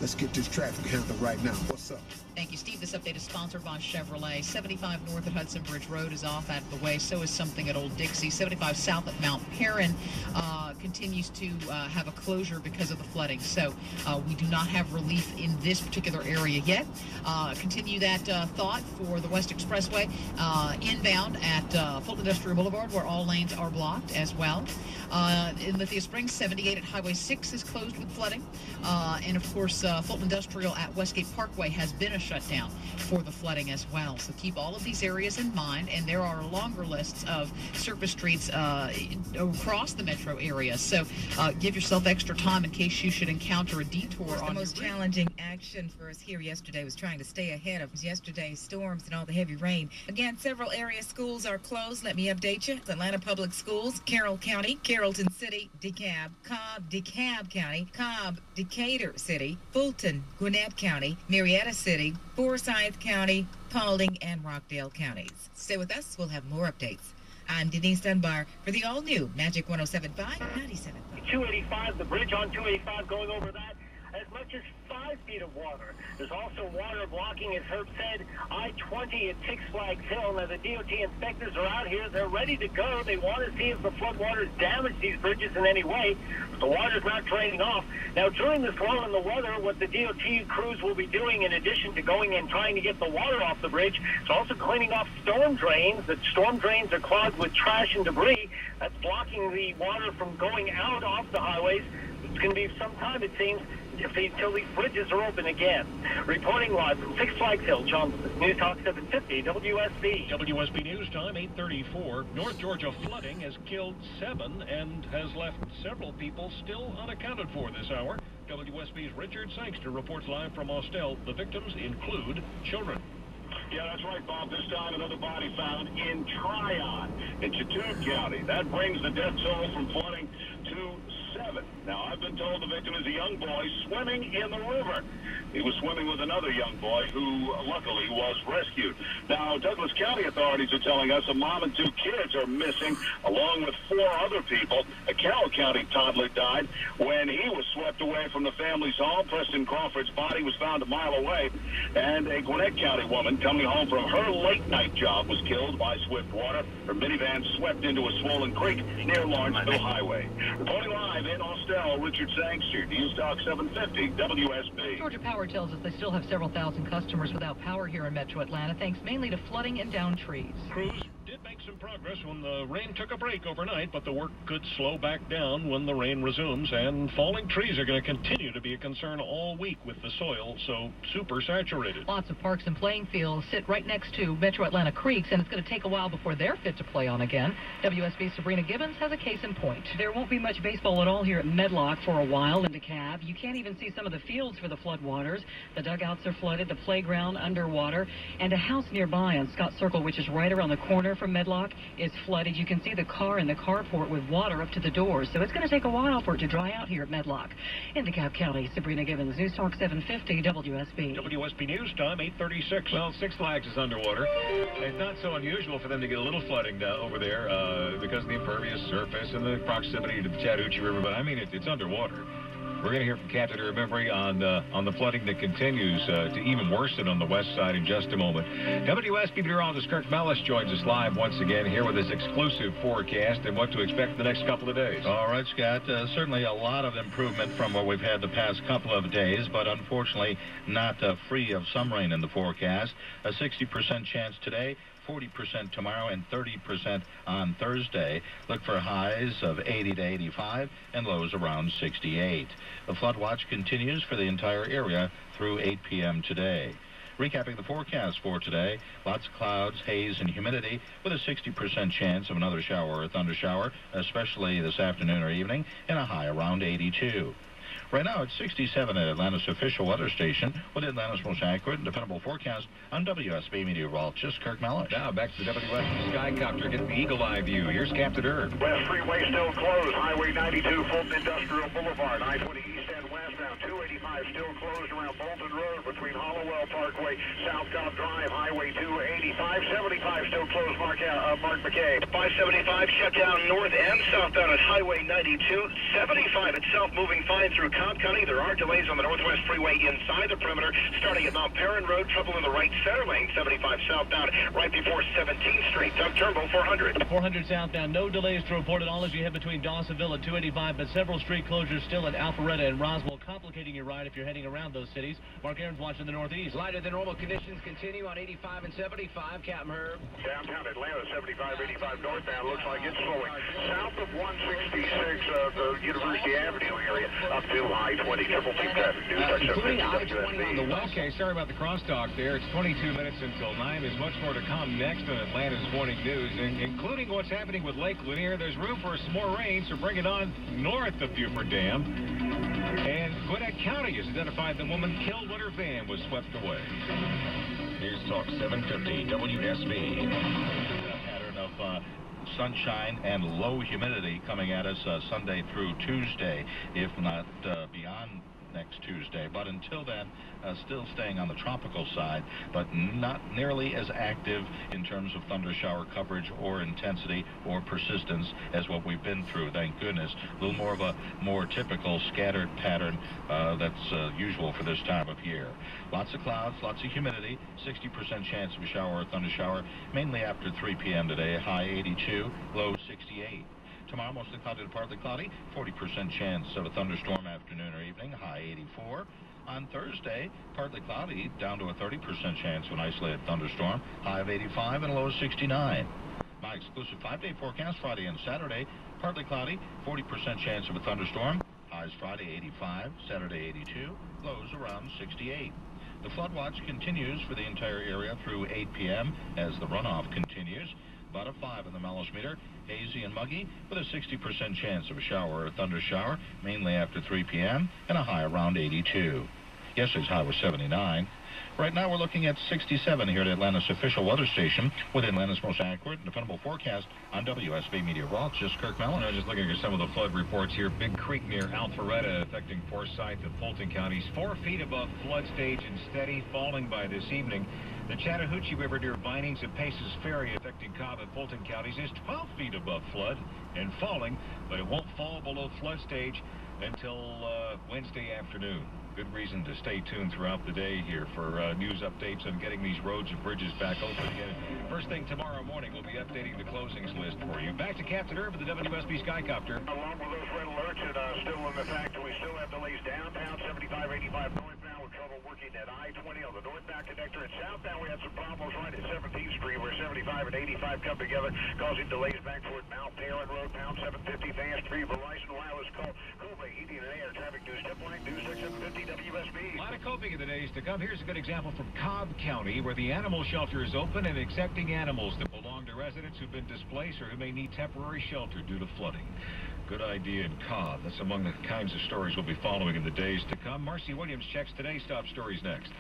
Let's get this traffic handled right now. What's up? Thank you, Steve. This update is sponsored by Chevrolet. 75 north at Hudson Bridge Road is off out of the way. So is something at Old Dixie. 75 south at Mount Perrin continues to have a closure because of the flooding. So we do not have relief in this particular area yet. Continue that thought for the West Expressway inbound at Fulton Industrial Boulevard, where all lanes are blocked as well. In Lithia Springs, 78 at Highway 6 is closed with flooding. And, of course, Fulton Industrial at Westgate Parkway has been a shutdown for the flooding as well. So keep all of these areas in mind, and there are longer lists of surface streets across the metro area. So give yourself extra time in case you should encounter a detour on the most challenging action for us here yesterday was trying to stay ahead of yesterday's storms and all the heavy rain. Again, several area schools are closed. Let me update you. Atlanta Public Schools, Carroll County, Carrollton City, DeKalb, Cobb, DeKalb County, Cobb, Decatur City, Fulton, Gwinnett County, Marietta City, Forsyth County, Paulding, and Rockdale counties. Stay with us. We'll have more updates. I'm Denise Dunbar for the all-new Magic 107.5, 97.5. 285, the bridge on 285 going over that. As much as 5 feet of water. There's also water blocking, as Herb said, I-20 at Six Flags Hill. Now, the DOT inspectors are out here. They're ready to go. They want to see if the floodwaters damage these bridges in any way. But the water's not draining off. Now, during this lull in the weather, what the DOT crews will be doing, in addition to going and trying to get the water off the bridge, is also cleaning off storm drains. The storm drains are clogged with trash and debris. That's blocking the water from going out off the highways. It's going to be some time, it seems, until these bridges are open again. Reporting live from Six Flags Hill, Johnston. News Talk 750, WSB. WSB News Time, 8:34. North Georgia flooding has killed 7 and has left several people still unaccounted for this hour. WSB's Richard Sangster reports live from Austell. The victims include children. Yeah, that's right, Bob. This time another body found in Tryon in Chattooga County. That brings the death toll from flooding to 7. Now, I've been told the victim is a young boy swimming in the river. He was swimming with another young boy who, luckily, was rescued. Now, Douglas County authorities are telling us a mom and 2 kids are missing, along with 4 other people. A Carroll County toddler died when he was swept away from the family's home. Preston Crawford's body was found a mile away. And a Gwinnett County woman coming home from her late-night job was killed by swift water. Her minivan swept into a swollen creek near Lawrenceville Highway. Reporting live in Austell, Richard Sangster, News Talk 750, WSB. Georgia Power tells us they still have several thousand customers without power here in Metro Atlanta, thanks mainly to flooding and downed trees. Crews did make some progress when the rain took a break overnight, but the work could slow back down when the rain resumes, and falling trees are going to continue to be a concern all week with the soil so super saturated. Lots of parks and playing fields sit right next to Metro Atlanta creeks, and it's going to take a while before they're fit to play on again. WSB's Sabrina Gibbons has a case in point. There won't be much baseball at all here at Medlock for a while in DeKalb. You can't even see some of the fields for the floodwaters. The dugouts are flooded, the playground underwater, and a house nearby on Scott Circle, which is right around the corner from Medlock, is flooded. You can see the car in the carport with water up to the doors, so it's going to take a while for it to dry out here at Medlock. In DeKalb County, Sabrina Gibbons, News Talk 750, WSB. WSB News Time, 8:36. Well, Six Flags is underwater. It's not so unusual for them to get a little flooding over there because of the impervious surface and the proximity to the Chattahoochee River, but I mean, it's underwater. We're going to hear from Captain Remembry on the flooding that continues to even worsen on the west side in just a moment. WSB meteorologist Kirk Mellis joins us live once again here with his exclusive forecast and what to expect the next couple of days. All right, Scott. Certainly a lot of improvement from what we've had the past couple of days, but unfortunately not free of some rain in the forecast. A 60% chance today, 40% tomorrow, and 30% on Thursday. Look for highs of 80 to 85 and lows around 68. The flood watch continues for the entire area through 8 p.m. today. Recapping the forecast for today, lots of clouds, haze, and humidity with a 60% chance of another shower or thundershower, especially this afternoon or evening, and a high around 82. Right now, it's 67 at Atlanta's official weather station with Atlanta's most accurate and dependable forecast on WSB meteorologist Kirk Mellis. Now back to the WSB Skycopter, getting the eagle eye view. Here's Captain Erb. West Freeway still closed. Highway 92, Fulton Industrial Boulevard. I-20 east and west now. southbound 285 still closed around Bolton Road between Hollowell Parkway, South Cobb Drive, Highway 285. 75 still closed, Mark McKay. 575 shut down north and southbound at Highway 92. 75 itself moving fine through Cobb County. There are delays on the Northwest Freeway inside the perimeter, starting at Mount Perrin Road. Trouble in the right center lane, 75 southbound, right before 17th Street. Doug Turnbull, 400. 400 southbound, no delays to report at all as you head between Dawsonville and 285, but several street closures still at Alpharetta and Roswell, complicating your ride if you're heading around those cities. Mark Aaron's watching the Northeast. Lighter than normal conditions continue on 85 and 75. Captain Herb. Downtown Atlanta, 75, 85 northbound. Looks like it's slowing. South of 166 of the University Avenue area, up to I-20. Triple T traffic. Including I-20 on the west. Okay, sorry about the crosstalk there. It's 22 minutes until 9. There's much more to come next on Atlanta's Morning News, including what's happening with Lake Lanier. There's room for some more rain, so bring it on north of Beaufort Dam. And Gwinnett County has identified the woman killed when her van was swept away. News Talk 750 WSB. A pattern of sunshine and low humidity coming at us Sunday through Tuesday, if not beyond next Tuesday. But until then, still staying on the tropical side, but not nearly as active in terms of thunder shower coverage or intensity or persistence as what we've been through, thank goodness. A little more of a more typical scattered pattern that's usual for this time of year. Lots of clouds, lots of humidity, 60% chance of a shower or thunder shower, mainly after 3 p.m. today, high 82, low 68. Tomorrow, mostly cloudy to partly cloudy, 40% chance of a thunderstorm afternoon or evening, high 84. On Thursday, partly cloudy, down to a 30% chance of an isolated thunderstorm, high of 85 and a low of 69. My exclusive 5-day forecast, Friday and Saturday, partly cloudy, 40% chance of a thunderstorm, highs Friday 85, Saturday 82, lows around 68. The flood watch continues for the entire area through 8 p.m. as the runoff continues. About a 5 in the mellismeter, hazy and muggy, with a 60% chance of a shower or thunder shower, mainly after 3 p.m., and a high around 82. Yesterday's high was 79. Right now we're looking at 67 here at Atlanta's official weather station, with Atlanta's most accurate and dependable forecast on WSB Media Vault. Just Kirk Mellon. I was just looking at some of the flood reports here. Big Creek near Alpharetta affecting Forsyth and Fulton counties, 4 feet above flood stage and steady, falling by this evening. The Chattahoochee River near Vinings and Paces Ferry affecting Cobb and Fulton counties is 12 feet above flood and falling, but it won't fall below flood stage until Wednesday afternoon. Good reason to stay tuned throughout the day here for news updates on getting these roads and bridges back open again. First thing tomorrow morning, we'll be updating the closings list for you. Back to Captain Herb of the WSB Skycopter. Along with those red alerts, and still in the fact that we still have delays downtown, 75, 85 northbound, with trouble working at I-20 on the northbound connector. And southbound, we had some problems right at 17th Street, where 75 and 85 come together, causing delays back toward Mount Perrin Road, pound 750, fast 3, Verizon Wireless call. Kobe, heating and air, traffic news, tip line, news 750 WSB. A lot of coping in the days to come. Here's a good example from Cobb County, where the animal shelter is open and accepting animals that belong to residents who've been displaced or who may need temporary shelter due to flooding. Good idea in Cobb. That's among the kinds of stories we'll be following in the days to come. Marcy Williams checks today's top stories next.